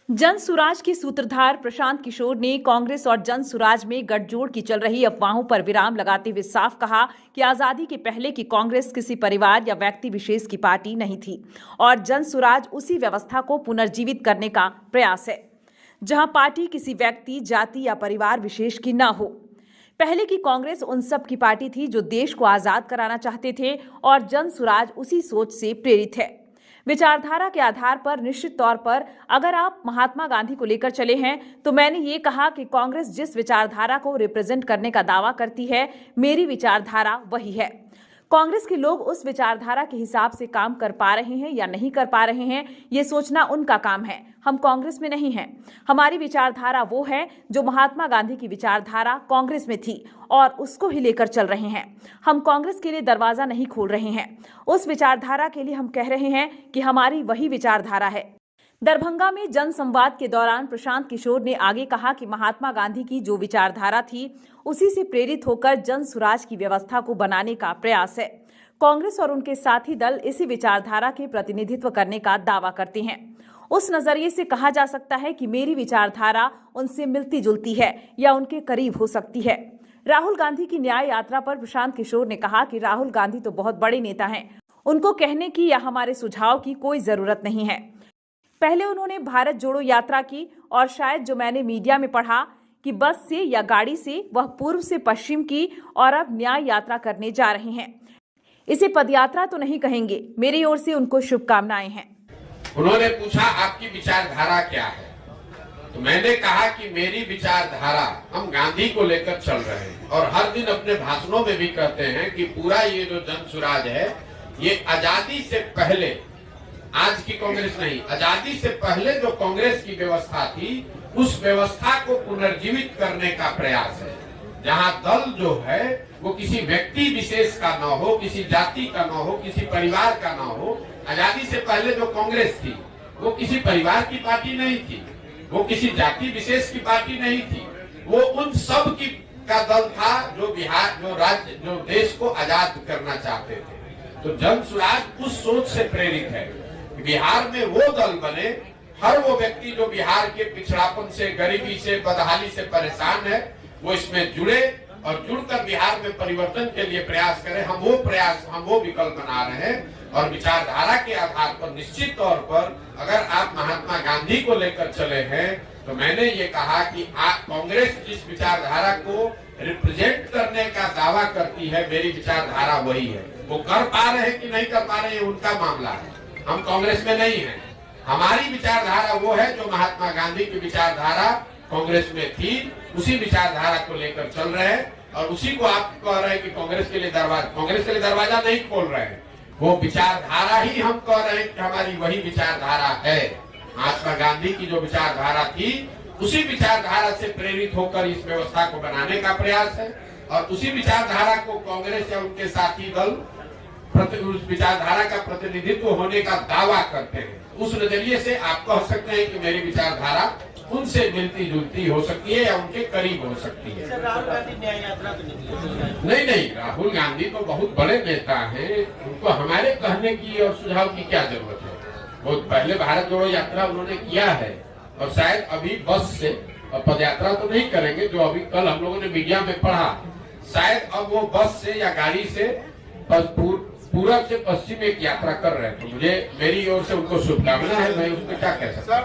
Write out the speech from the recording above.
जन सुराज के सूत्रधार प्रशांत किशोर ने कांग्रेस और जन सुराज में गठजोड़ की चल रही अफवाहों पर विराम लगाते हुए साफ कहा कि आजादी के पहले की कांग्रेस किसी परिवार या व्यक्ति विशेष की पार्टी नहीं थी और जन सुराज उसी व्यवस्था को पुनर्जीवित करने का प्रयास है जहां पार्टी किसी व्यक्ति, जाति या परिवार विशेष की न हो। पहले की कांग्रेस उन सब की पार्टी थी जो देश को आजाद कराना चाहते थे और जन सुराज उसी सोच से प्रेरित है। विचारधारा के आधार पर निश्चित तौर पर अगर आप महात्मा गांधी को लेकर चले हैं तो मैंने ये कहा कि कांग्रेस जिस विचारधारा को रिप्रेजेंट करने का दावा करती है, मेरी विचारधारा वही है। कांग्रेस के लोग उस विचारधारा के हिसाब से काम कर पा रहे हैं या नहीं कर पा रहे हैं, ये सोचना उनका काम है। हम कांग्रेस में नहीं हैं। हमारी विचारधारा वो है जो महात्मा गांधी की विचारधारा कांग्रेस में थी और उसको ही लेकर चल रहे हैं। हम कांग्रेस के लिए दरवाजा नहीं खोल रहे हैं। उस विचारधारा के लिए हम कह रहे हैं कि हमारी वही विचारधारा है। दरभंगा में जनसंवाद के दौरान प्रशांत किशोर ने आगे कहा कि महात्मा गांधी की जो विचारधारा थी उसी से प्रेरित होकर जन सुराज की व्यवस्था को बनाने का प्रयास है। कांग्रेस और उनके साथी दल इसी विचारधारा के प्रतिनिधित्व करने का दावा करते हैं। उस नजरिए से कहा जा सकता है कि मेरी विचारधारा उनसे मिलती जुलती है या उनके करीब हो सकती है। राहुल गांधी की न्याय यात्रा पर प्रशांत किशोर ने कहा कि राहुल गांधी तो बहुत बड़े नेता हैं, उनको कहने की या हमारे सुझाव की कोई जरूरत नहीं है। पहले उन्होंने भारत जोड़ो यात्रा की और शायद जो मैंने मीडिया में पढ़ा कि बस से या गाड़ी से, वह पूर्व से पश्चिम की और अब न्याय यात्रा करने जा रहे हैं। इसे पदयात्रा तो नहीं कहेंगे। मेरी ओर से उनको शुभकामनाएं हैं। उन्होंने पूछा आपकी विचारधारा क्या है, तो मैंने कहा कि मेरी विचारधारा, हम गांधी को लेकर चल रहे हैं और हर दिन अपने भाषणों में भी कहते हैं कि पूरा ये जो जन सुराज है ये आजादी से पहले, आज की कांग्रेस नहीं, आजादी से पहले जो कांग्रेस की व्यवस्था थी उस व्यवस्था को पुनर्जीवित करने का प्रयास है। जहां दल जो है वो किसी व्यक्ति विशेष का न हो, किसी जाति का न हो, किसी परिवार का न हो। आजादी से पहले जो कांग्रेस थी वो किसी परिवार की पार्टी नहीं थी, वो किसी जाति विशेष की पार्टी नहीं थी, वो उन सब की का दल था जो बिहार, जो राज्य, जो देश को आजाद करना चाहते थे। तो जन सुराज उस सोच से प्रेरित है। बिहार में वो दल बने, हर वो व्यक्ति जो बिहार के पिछड़ापन से, गरीबी से, बदहाली से परेशान है, वो इसमें जुड़े और जुड़कर बिहार में परिवर्तन के लिए प्रयास करें। हम वो विकल्प बना रहे हैं और विचारधारा के आधार पर निश्चित तौर पर अगर आप महात्मा गांधी को लेकर चले हैं तो मैंने ये कहा कि कांग्रेस जिस विचारधारा को रिप्रेजेंट करने का दावा करती है, मेरी विचारधारा वही है। वो कर पा रहे हैं कि नहीं कर पा रहे हैं उनका मामला है, हम कांग्रेस में नहीं हैं। हमारी विचारधारा वो है जो महात्मा गांधी की विचारधारा कांग्रेस में थी, उसी विचारधारा को लेकर चल रहे हैं और उसी को आप कह रहे हैं कि कांग्रेस के लिए दरवाजा नहीं खोल रहे हैं। वो विचारधारा ही हम कह रहे हैं कि हमारी वही विचारधारा है। महात्मा गांधी की जो विचारधारा थी उसी विचारधारा से प्रेरित होकर इस व्यवस्था को बनाने का प्रयास है और उसी विचारधारा को कांग्रेस या उनके साथी दल उस विचारधारा का प्रतिनिधित्व होने का दावा करते हैं। उस नजरिए से आप कह सकते हैं कि मेरी विचारधारा उनसे मिलती जुलती हो सकती है या उनके करीब हो सकती है। राहुल गांधी न्याय यात्रा तो निकली नहीं, राहुल गांधी तो बहुत बड़े नेता हैं, उनको हमारे कहने की और सुझाव की क्या जरूरत है। वो पहले भारत जोड़ो यात्रा उन्होंने किया है और शायद अभी बस से और पदयात्रा तो नहीं करेंगे, जो अभी कल हम लोगों ने मीडिया में पढ़ा, शायद अब वो बस से या गाड़ी से पूरब से पश्चिम एक यात्रा कर रहे हैं। तो मुझे, मेरी ओर से उनको शुभकामना है, मैं उसमें क्या कह सकता हूँ।